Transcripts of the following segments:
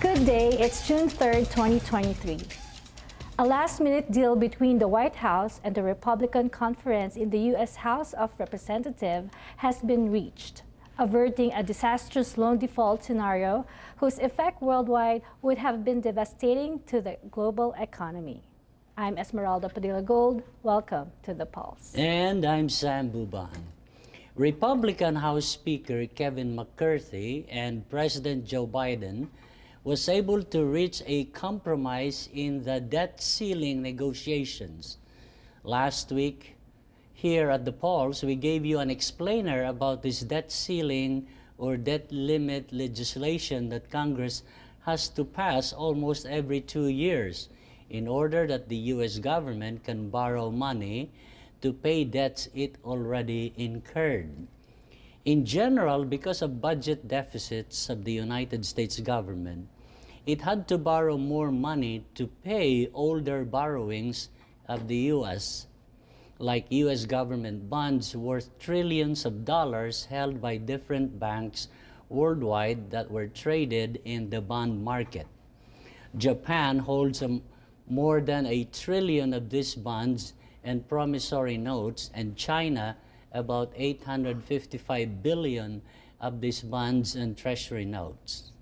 Good day, it's June 3rd, 2023. A last-minute deal between the White House and the Republican conference in the U.S. House of Representatives has been reached, averting a disastrous loan default scenario whose effect worldwide would have been devastating to the global economy. I'm Esmeralda Padilla-Gould. Welcome to The Pulse. And I'm Sam Buban. Republican House Speaker Kevin McCarthy and President Joe Biden was able to reach a compromise in the debt ceiling negotiations. Last week, here at The Pulse, we gave you an explainer about this debt ceiling or debt limit legislation that Congress has to pass almost every 2 years in order that the U.S. government can borrow money to pay debts it already incurred. In general, because of budget deficits of the United States government, it had to borrow more money to pay older borrowings of the U.S., like U.S. government bonds worth trillions of dollars held by different banks worldwide that were traded in the bond market. Japan holds more than $1 trillion of these bonds and promissory notes, and China about $855 billion of these bonds and treasury notes.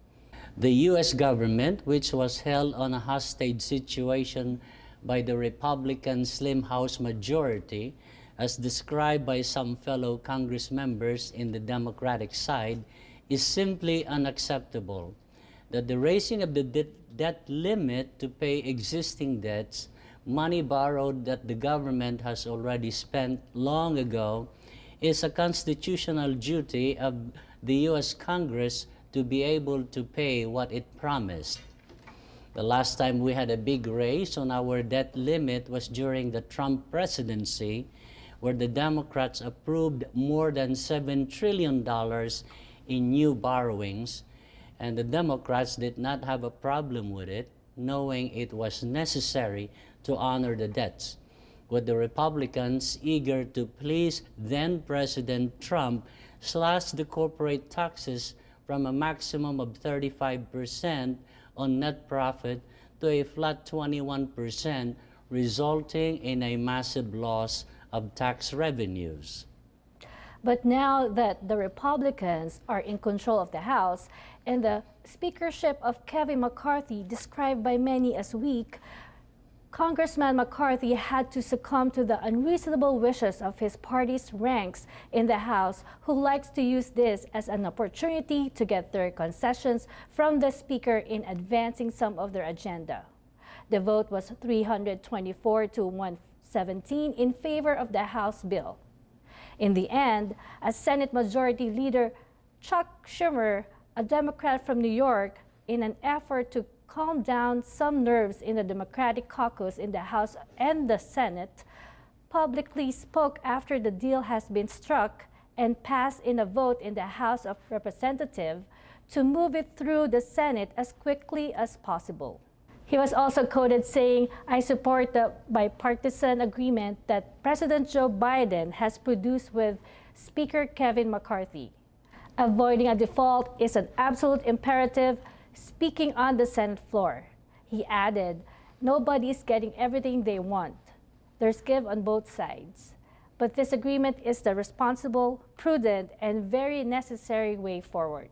The U.S. government, which was held on a hostage situation by the Republican slim House majority, as described by some fellow Congress members in the Democratic side, is simply unacceptable. That the raising of the debt limit to pay existing debts, money borrowed that the government has already spent long ago, is a constitutional duty of the U.S. Congress to be able to pay what it promised. The last time we had a big raise on our debt limit was during the Trump presidency, where the Democrats approved more than $7 trillion in new borrowings, and the Democrats did not have a problem with it, knowing it was necessary to honor the debts, with the Republicans eager to please then-President Trump slash the corporate taxes from a maximum of 35% on net profit to a flat 21%, resulting in a massive loss of tax revenues. But now that the Republicans are in control of the House and the speakership of Kevin McCarthy, described by many as weak, Congressman McCarthy had to succumb to the unreasonable wishes of his party's ranks in the House, who likes to use this as an opportunity to get their concessions from the Speaker in advancing some of their agenda. The vote was 324 to 117 in favor of the House bill. In the end, as Senate Majority Leader Chuck Schumer, a Democrat from New York, in an effort to calm down some nerves in the Democratic caucus in the House and the Senate, publicly spoke after the deal has been struck and passed in a vote in the House of Representatives to move it through the Senate as quickly as possible. He was also quoted saying, "I support the bipartisan agreement that President Joe Biden has produced with Speaker Kevin McCarthy. Avoiding a default is an absolute imperative." Speaking on the Senate floor, he added, "Nobody is getting everything they want. There's give on both sides. But this agreement is the responsible, prudent, and very necessary way forward."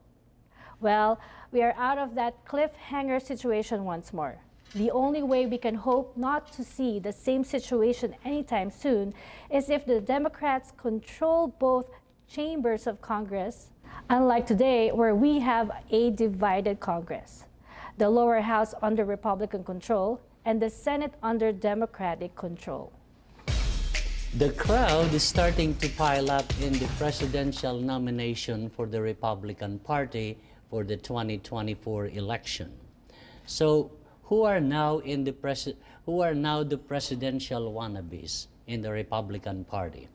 Well, we are out of that cliffhanger situation once more. The only way we can hope not to see the same situation anytime soon is if the Democrats control both chambers of Congress, unlike today where we have a divided Congress, the lower house under Republican control and the Senate under Democratic control. The crowd is starting to pile up in the presidential nomination for the Republican Party for the 2024 election. So, who are now the presidential wannabes in the Republican Party?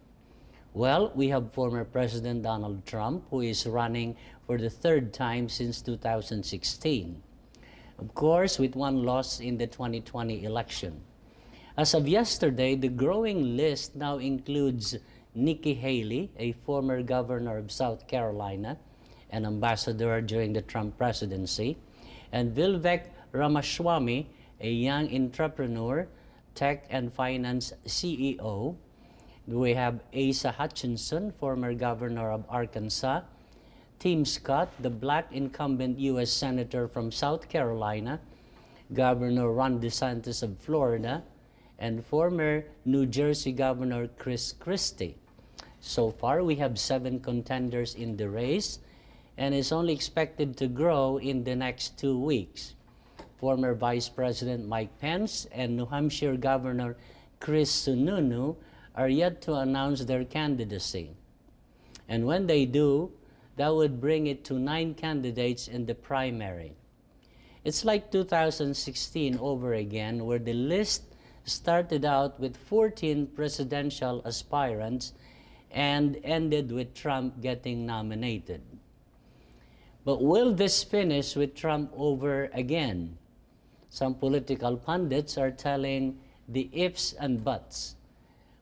Well, we have former President Donald Trump, who is running for the third time since 2016. Of course, with one loss in the 2020 election. As of yesterday, the growing list now includes Nikki Haley, a former governor of South Carolina, an ambassador during the Trump presidency, and Vivek Ramaswamy, a young entrepreneur, tech and finance CEO. We have Asa Hutchinson, former governor of Arkansas, Tim Scott, the black incumbent U.S. Senator from South Carolina, Governor Ron DeSantis of Florida, and former New Jersey Governor Chris Christie. So far, we have 7 contenders in the race, and is only expected to grow in the next 2 weeks. Former Vice President Mike Pence and New Hampshire Governor Chris Sununu are yet to announce their candidacy. And when they do, that would bring it to 9 candidates in the primary. It's like 2016 over again, where the list started out with 14 presidential aspirants and ended with Trump getting nominated. But will this finish with Trump over again? Some political pundits are telling the ifs and buts.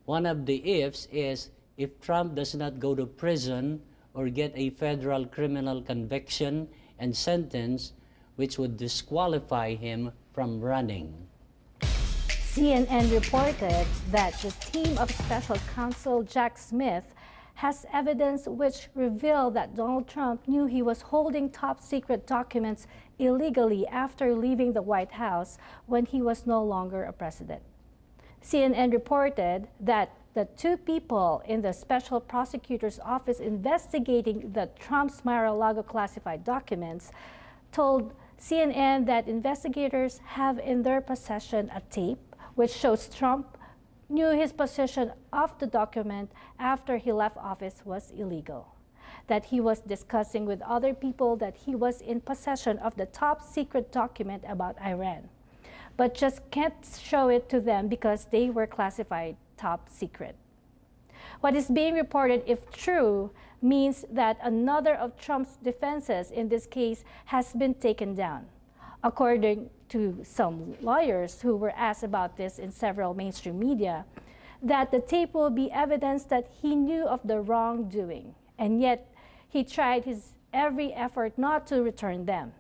One of the ifs is if Trump does not go to prison or get a federal criminal conviction and sentence, which would disqualify him from running. CNN reported that the team of Special Counsel Jack Smith has evidence which revealed that Donald Trump knew he was holding top-secret documents illegally after leaving the White House when he was no longer a president. CNN reported that the 2 people in the special prosecutor's office investigating the Trump's Mar-a-Lago classified documents told CNN that investigators have in their possession a tape which shows Trump knew his possession of the document after he left office was illegal, that he was discussing with other people that he was in possession of the top secret document about Iran, but just can't show it to them because they were classified top secret. What is being reported, if true, means that another of Trump's defenses in this case has been taken down. According to some lawyers who were asked about this in several mainstream media, that the tape will be evidence that he knew of the wrongdoing, and yet he tried his every effort not to return them,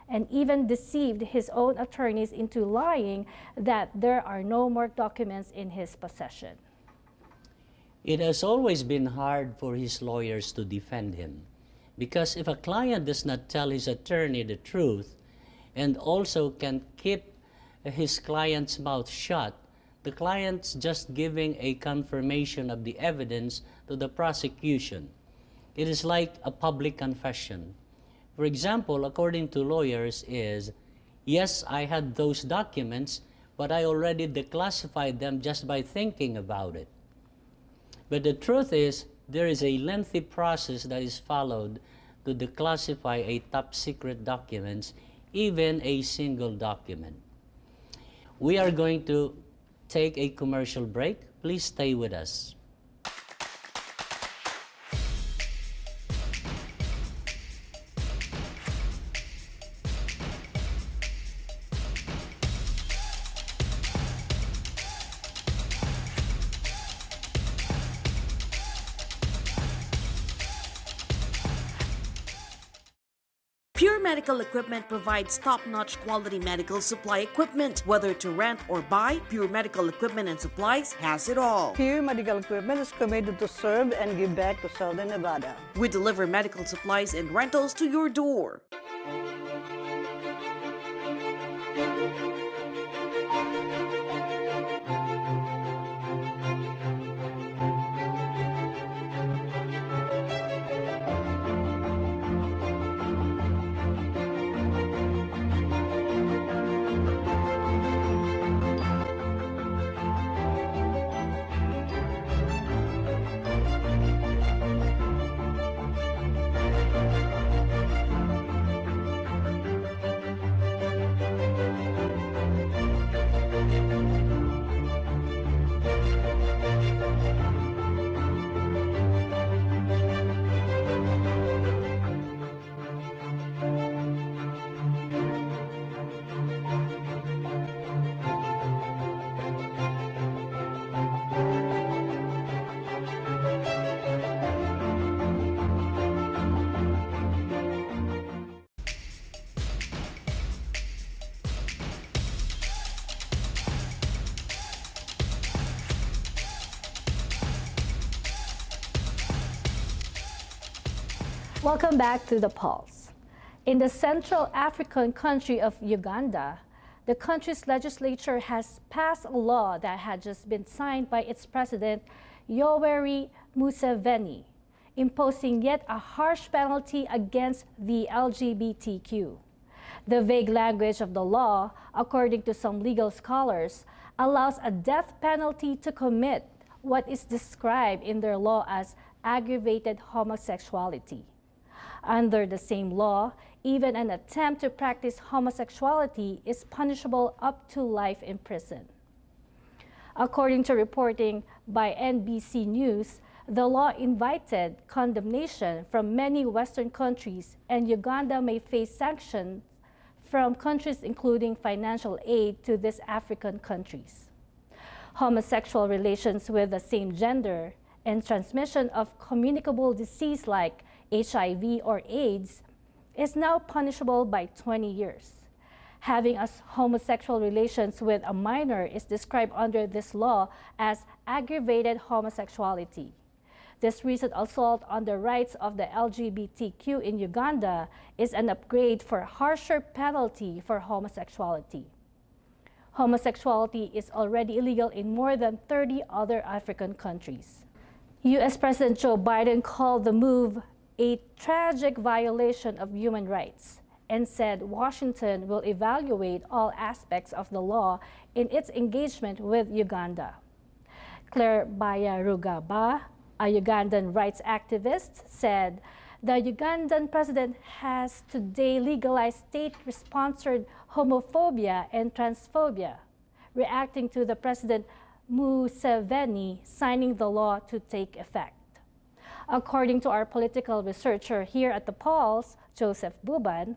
and even deceived his own attorneys into lying that there are no more documents in his possession. It has always been hard for his lawyers to defend him, because if a client does not tell his attorney the truth and also can keep his client's mouth shut, the client's just giving a confirmation of the evidence to the prosecution. It is like a public confession. For example, according to lawyers is, yes, I had those documents, but I already declassified them just by thinking about it. But the truth is, there is a lengthy process that is followed to declassify a top secret documents, even a single document. We are going to take a commercial break. Please stay with us. Pure Medical Equipment provides top-notch quality medical supply equipment. Whether to rent or buy, Pure Medical Equipment and Supplies has it all. Pure Medical Equipment is committed to serve and give back to Southern Nevada. We deliver medical supplies and rentals to your door. Welcome back to The Pulse. In the Central African country of Uganda, the country's legislature has passed a law that had just been signed by its president, Yoweri Museveni, imposing yet a harsh penalty against the LGBTQ. The vague language of the law, according to some legal scholars, allows a death penalty to commit what is described in their law as aggravated homosexuality. Under the same law, even an attempt to practice homosexuality is punishable up to life in prison. According to reporting by NBC News, the law invited condemnation from many Western countries, and Uganda may face sanctions from countries including financial aid to these African countries. Homosexual relations with the same gender and transmission of communicable disease like HIV or AIDS is now punishable by 20 years. Having homosexual relations with a minor is described under this law as aggravated homosexuality. This recent assault on the rights of the LGBTQ in Uganda is an upgrade for harsher penalty for homosexuality. Homosexuality is already illegal in more than 30 other African countries. U.S. President Joe Biden called the move a tragic violation of human rights and said Washington will evaluate all aspects of the law in its engagement with Uganda. Claire Bayarugaba, a Ugandan rights activist, said the Ugandan president has today legalized state-sponsored homophobia and transphobia, reacting to the President Museveni signing the law to take effect. According to our political researcher here at the Pulse, Joseph Buban,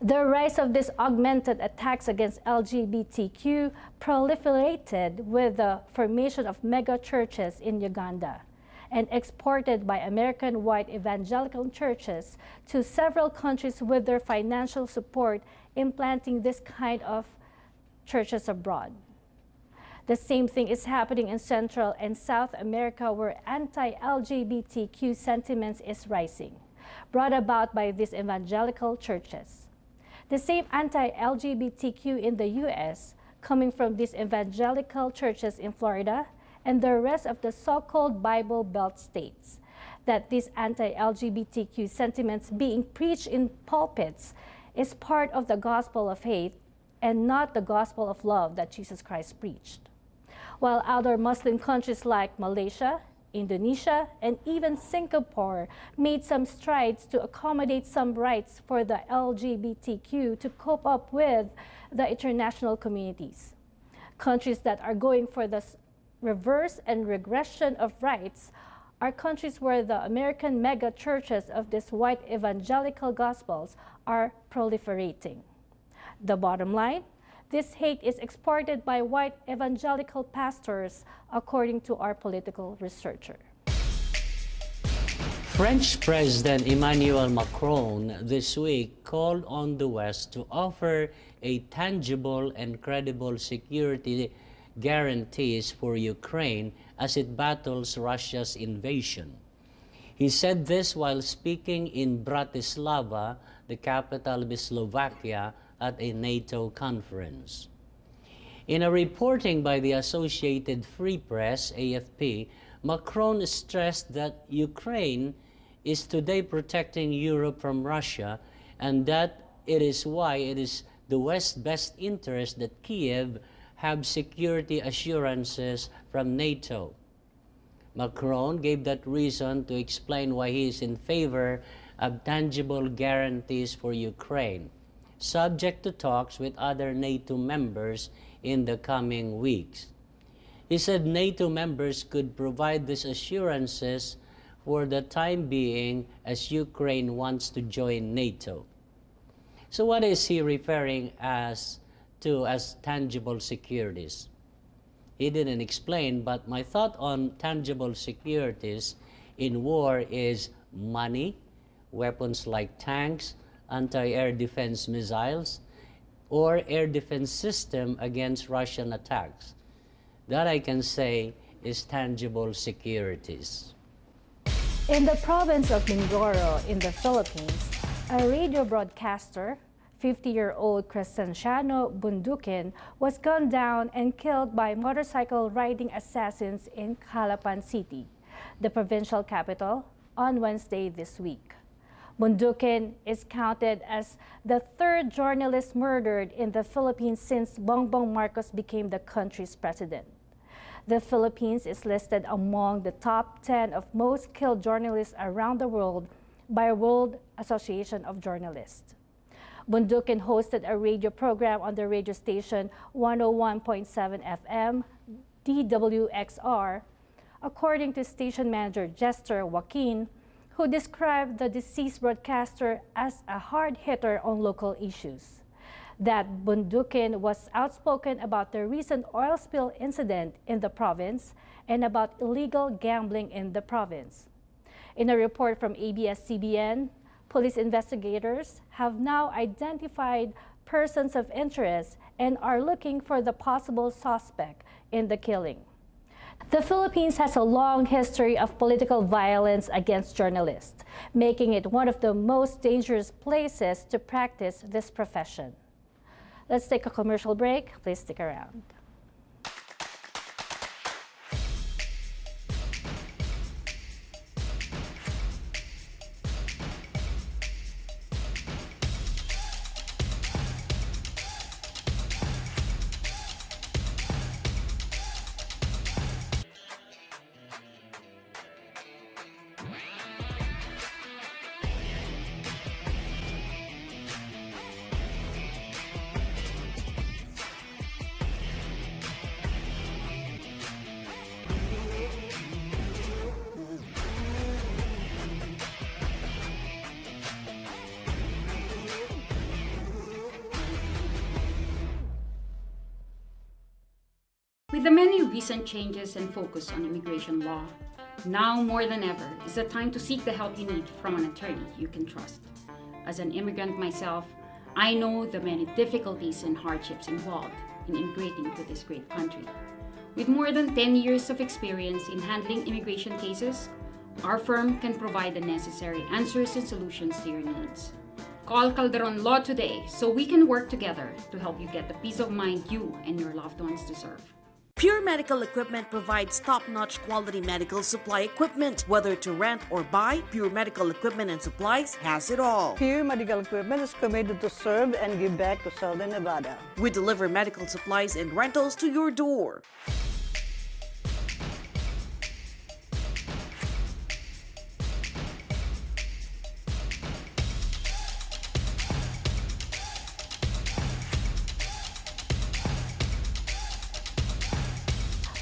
the rise of these augmented attacks against LGBTQ proliferated with the formation of mega churches in Uganda and exported by American white evangelical churches to several countries with their financial support implanting this kind of churches abroad. The same thing is happening in Central and South America, where anti-LGBTQ sentiments is rising, brought about by these evangelical churches. The same anti-LGBTQ in the U.S. coming from these evangelical churches in Florida and the rest of the so-called Bible Belt states, that these anti-LGBTQ sentiments being preached in pulpits is part of the gospel of hate and not the gospel of love that Jesus Christ preached. While other Muslim countries like Malaysia, Indonesia, and even Singapore made some strides to accommodate some rights for the LGBTQ to cope up with the international communities. Countries that are going for the reverse and regression of rights are countries where the American mega churches of these white evangelical gospels are proliferating. The bottom line, this hate is exported by white evangelical pastors, according to our political researcher. French President Emmanuel Macron this week called on the West to offer a tangible and credible security guarantees for Ukraine as it battles Russia's invasion. He said this while speaking in Bratislava, the capital of Slovakia, at a NATO conference. In a reporting by the Associated Free Press, AFP, Macron stressed that Ukraine is today protecting Europe from Russia and that it is why it is the West's best interest that Kiev have security assurances from NATO. Macron gave that reason to explain why he is in favor of tangible guarantees for Ukraine, subject to talks with other NATO members in the coming weeks. He said NATO members could provide these assurances for the time being as Ukraine wants to join NATO. So what is he referring as tangible securities? He didn't explain, but my thought on tangible securities in war is money, weapons like tanks, anti-air defense missiles, or air defense system against Russian attacks. That I can say is tangible securities. In the province of Mindoro in the Philippines, a radio broadcaster, 50-year-old Crescenciano Bundukin, was gunned down and killed by motorcycle-riding assassins in Calapan City, the provincial capital, on Wednesday this week. Bundukin is counted as the third journalist murdered in the Philippines since Bongbong Marcos became the country's president. The Philippines is listed among the top 10 of most killed journalists around the world by World Association of Journalists. Bundukin hosted a radio program on the radio station 101.7 FM DWXR, according to station manager Jester Joaquin, who described the deceased broadcaster as a hard hitter on local issues. That Bundukin was outspoken about the recent oil spill incident in the province and about illegal gambling in the province. In a report from ABS-CBN, police investigators have now identified persons of interest and are looking for the possible suspect in the killing. The Philippines has a long history of political violence against journalists, making it one of the most dangerous places to practice this profession. Let's take a commercial break. Please stick around. With the many recent changes and focus on immigration law, now more than ever is the time to seek the help you need from an attorney you can trust. As an immigrant myself, I know the many difficulties and hardships involved in immigrating to this great country. With more than 10 years of experience in handling immigration cases, our firm can provide the necessary answers and solutions to your needs. Call Calderon Law today so we can work together to help you get the peace of mind you and your loved ones deserve. Pure Medical Equipment provides top-notch quality medical supply equipment. Whether to rent or buy, Pure Medical Equipment and Supplies has it all. Pure Medical Equipment is committed to serve and give back to Southern Nevada. We deliver medical supplies and rentals to your door.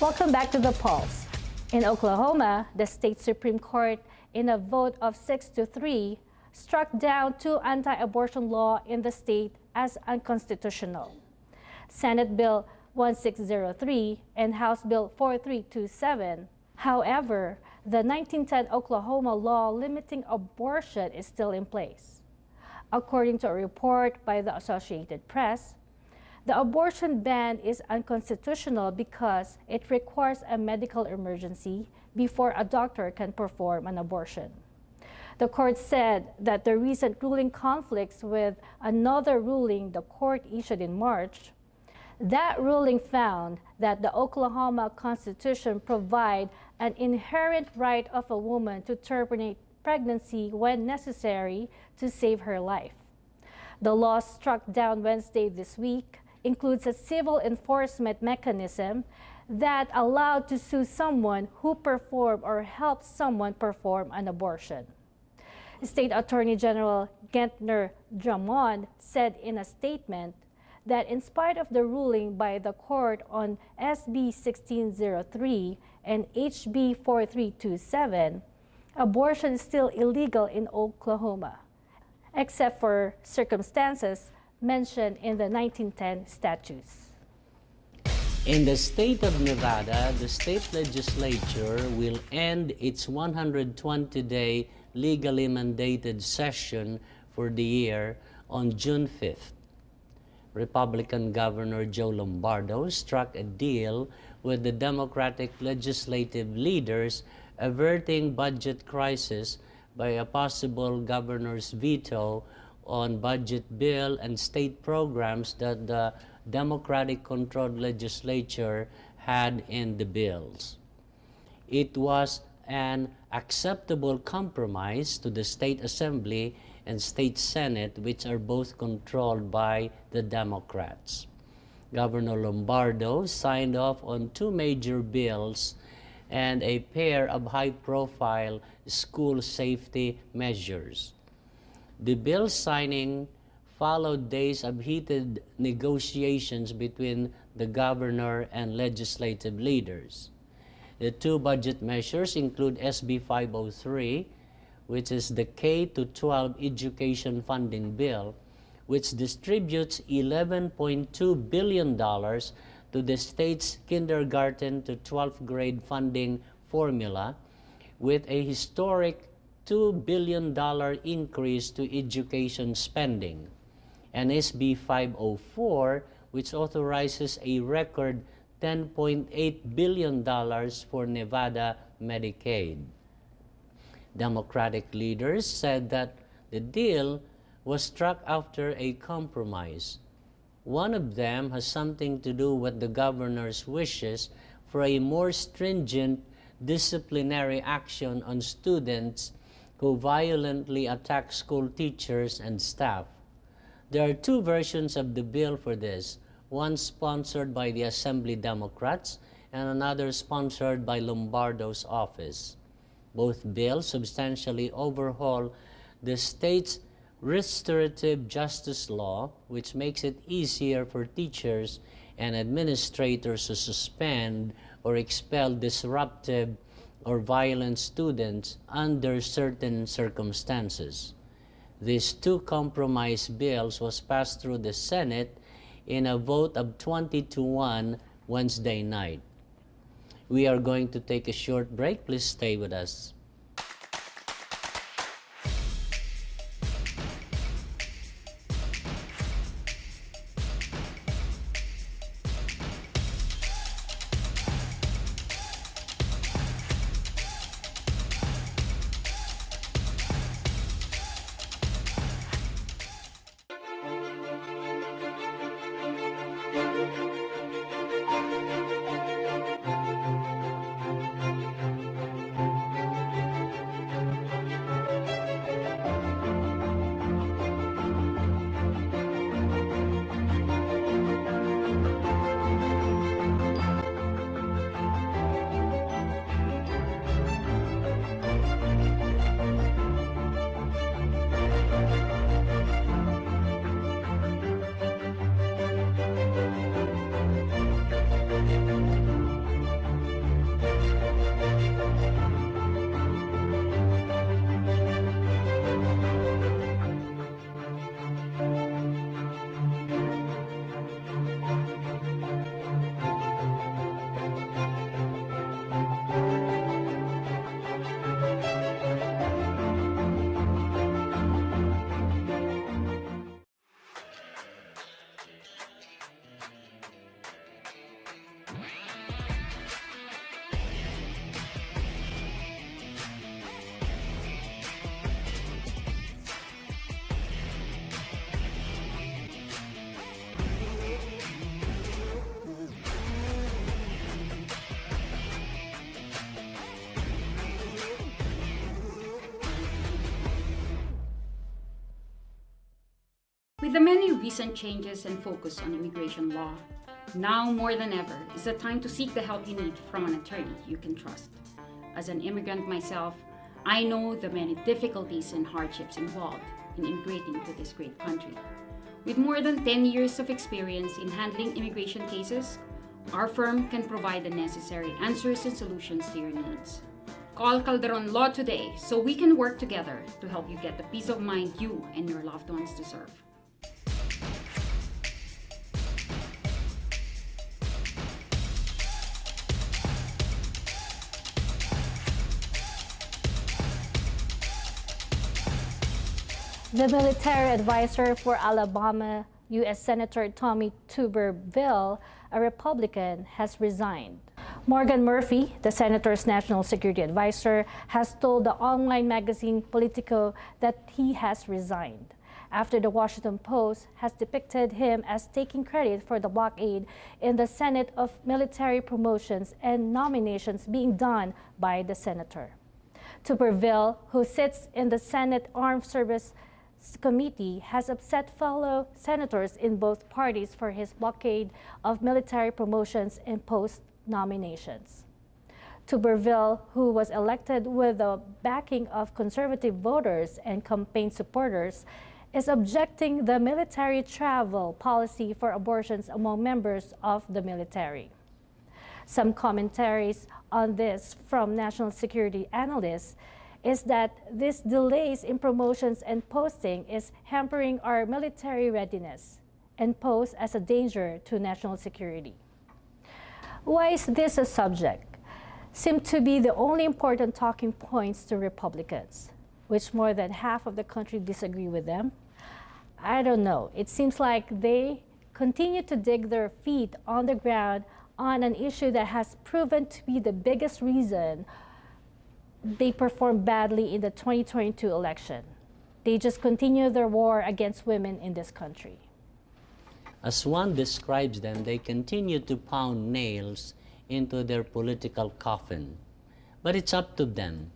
Welcome back to The Pulse. In Oklahoma, the state Supreme Court, in a vote of 6-3, struck down two anti-abortion laws in the state as unconstitutional. Senate Bill 1603 and House Bill 4327. However, the 1910 Oklahoma law limiting abortion is still in place. According to a report by the Associated Press, the abortion ban is unconstitutional because it requires a medical emergency before a doctor can perform an abortion. The court said that the recent ruling conflicts with another ruling the court issued in March. That ruling found that the Oklahoma Constitution provides an inherent right of a woman to terminate pregnancy when necessary to save her life. The law struck down Wednesday this week includes a civil enforcement mechanism that allowed to sue someone who performed or helped someone perform an abortion. State Attorney General Gentner Drummond said in a statement that in spite of the ruling by the court on SB 1603 and HB 4327, abortion is still illegal in Oklahoma, except for circumstances mentioned in the 1910 statutes. In the state of Nevada, the state legislature will end its 120-day legally mandated session for the year on June 5th. Republican Governor Joe Lombardo struck a deal with the Democratic legislative leaders averting budget crisis by a possible governor's veto on budget bill and state programs that the Democratic-controlled legislature had in the bills. It was an acceptable compromise to the State Assembly and State Senate, which are both controlled by the Democrats. Governor Lombardo signed off on two major bills and a pair of high-profile school safety measures. The bill signing followed days of heated negotiations between the governor and legislative leaders. The two budget measures include SB 503, which is the K-12 education funding bill, which distributes $11.2 billion to the state's kindergarten to 12th grade funding formula, with a historic $2 billion increase to education spending, and SB 504, which authorizes a record $10.8 billion for Nevada Medicaid. Democratic leaders said that the deal was struck after a compromise. One of them has something to do with the governor's wishes for a more stringent disciplinary action on students who violently attack school teachers and staff. There are two versions of the bill for this, one sponsored by the Assembly Democrats and another sponsored by Lombardo's office. Both bills substantially overhaul the state's restorative justice law, which makes it easier for teachers and administrators to suspend or expel disruptive or violent students under certain circumstances. These two compromise bills was passed through the Senate in a vote of 20-1 Wednesday night. We are going to take a short break. Please stay with us. With the many recent changes and focus on immigration law, now more than ever is the time to seek the help you need from an attorney you can trust. As an immigrant myself, I know the many difficulties and hardships involved in immigrating to this great country. With more than 10 years of experience in handling immigration cases, our firm can provide the necessary answers and solutions to your needs. Call Calderon Law today so we can work together to help you get the peace of mind you and your loved ones deserve. The military advisor for Alabama U.S. Senator Tommy Tuberville, a Republican, has resigned. Morgan Murphy, the senator's national security advisor, has told the online magazine Politico that he has resigned after the Washington Post has depicted him as taking credit for the blockade in the Senate of military promotions and nominations being done by the senator. Tuberville, who sits in the Senate Armed Services Committee, has upset fellow senators in both parties for his blockade of military promotions and post nominations. Tuberville, who was elected with the backing of conservative voters and campaign supporters, is objecting the military travel policy for abortions among members of the military. Some commentaries on this from national security analysts is that these delays in promotions and posting is hampering our military readiness and pose as a danger to national security. Why is this a subject? Seem to be the only important talking points to Republicans, which more than half of the country disagree with them. I don't know. It seems like they continue to dig their feet on the ground on an issue that has proven to be the biggest reason they performed badly in the 2022 election. They just continue their war against women in this country. As one describes them, they continue to pound nails into their political coffin. But it's up to them.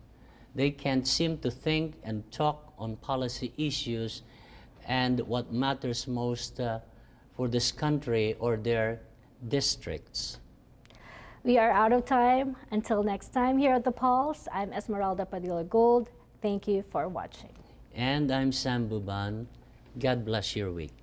They can't seem to think and talk on policy issues and what matters most for this country or their districts. We are out of time. Until next time here at The Pulse, I'm Esmeralda Padilla-Gould. Thank you for watching. And I'm Sam Buban. God bless your week.